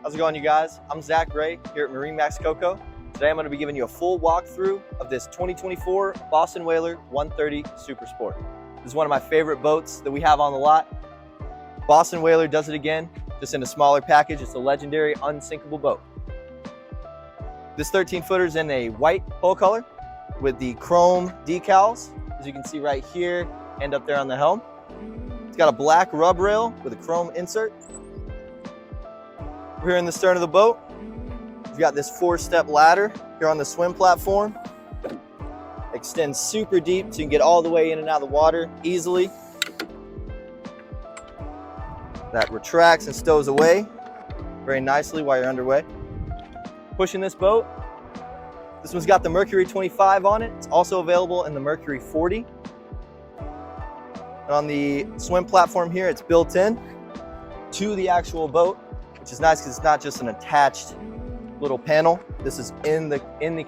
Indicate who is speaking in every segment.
Speaker 1: How's it going, you guys? I'm Zach Ray here at MarineMax Coco. Today I'm going to be giving you a full walkthrough of this 2024 Boston Whaler 130 Super Sport. This is one of my favorite boats that we have on the lot. Boston Whaler does it again, just in a smaller package. It's a legendary unsinkable boat. This 13-footer is in a white hull color with the chrome decals, as you can see right here and up there on the helm. It's got a black rub rail with a chrome insert. We're here in the stern of the boat. We've got this 4-step ladder here on the swim platform. Extends super deep so you can get all the way in and out of the water easily. That retracts and stows away very nicely while you're underway. Pushing this boat, this one's got the Mercury 25 on it. It's also available in the Mercury 40. And on the swim platform here, it's built in to the actual boat, which is nice because it's not just an attached little panel. This is in the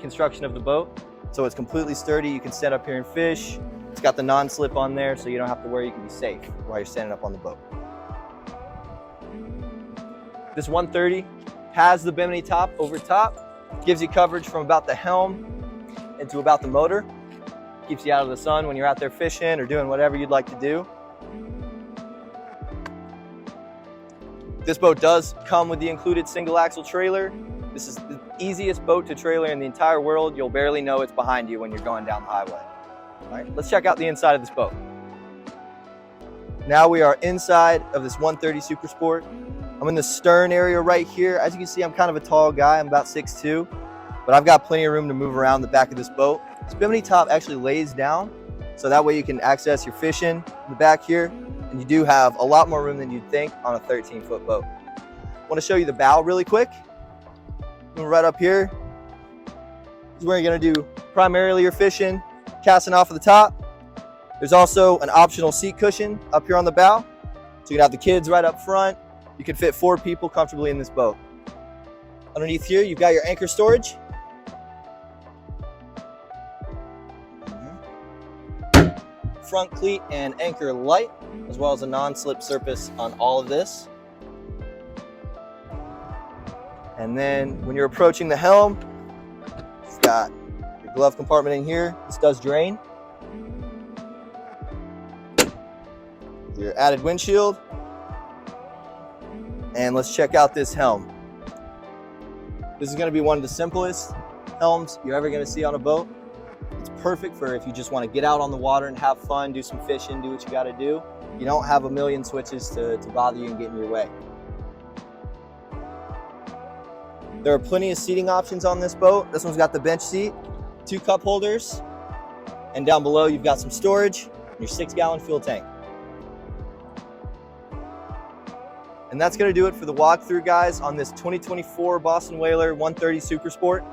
Speaker 1: construction of the boat, so it's completely sturdy. You can stand up here and fish. It's got the non-slip on there, so you don't have to worry. You can be safe while you're standing up on the boat. This 130 has the bimini top over top. Gives you coverage from about the helm into about the motor. Keeps you out of the sun when you're out there fishing or doing whatever you'd like to do. This boat does come with the included single axle trailer. This is the easiest boat to trailer in the entire world. You'll barely know it's behind you when you're going down the highway. All right, let's check out the inside of this boat. Now we are inside of this 130 Super Sport. I'm in the stern area right here. As you can see, I'm kind of a tall guy. I'm about 6'2", but I've got plenty of room to move around the back of this boat. This bimini top actually lays down, so that way you can access your fishing in the back here. And you do have a lot more room than you'd think on a 13-foot boat. I want to show you the bow really quick. Right up here is where you're going to do primarily your fishing, casting off of the top. There's also an optional seat cushion up here on the bow, so you can have the kids right up front. You can fit 4 people comfortably in this boat. Underneath here, you've got your anchor storage. Front cleat and anchor light, as well as a non-slip surface on all of this. And then when you're approaching the helm, you've got your glove compartment in here. This does drain. Your added windshield. And let's check out this helm. This is going to be one of the simplest helms you're ever going to see on a boat. It's perfect for if you just want to get out on the water and have fun, do some fishing, do what you got to do. You don't have a million switches to bother you and get in your way. There are plenty of seating options on this boat. This one's got the bench seat, 2 cup holders, and down below you've got some storage and your 6-gallon fuel tank. And that's going to do it for the walkthrough, guys, on this 2024 Boston Whaler 130 Super Sport.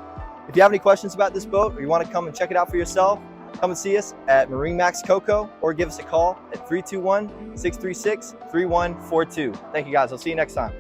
Speaker 1: If you have any questions about this boat or you want to come and check it out for yourself, come and see us at MarineMax Coco or give us a call at 321-636-3142. Thank you, guys. I'll see you next time.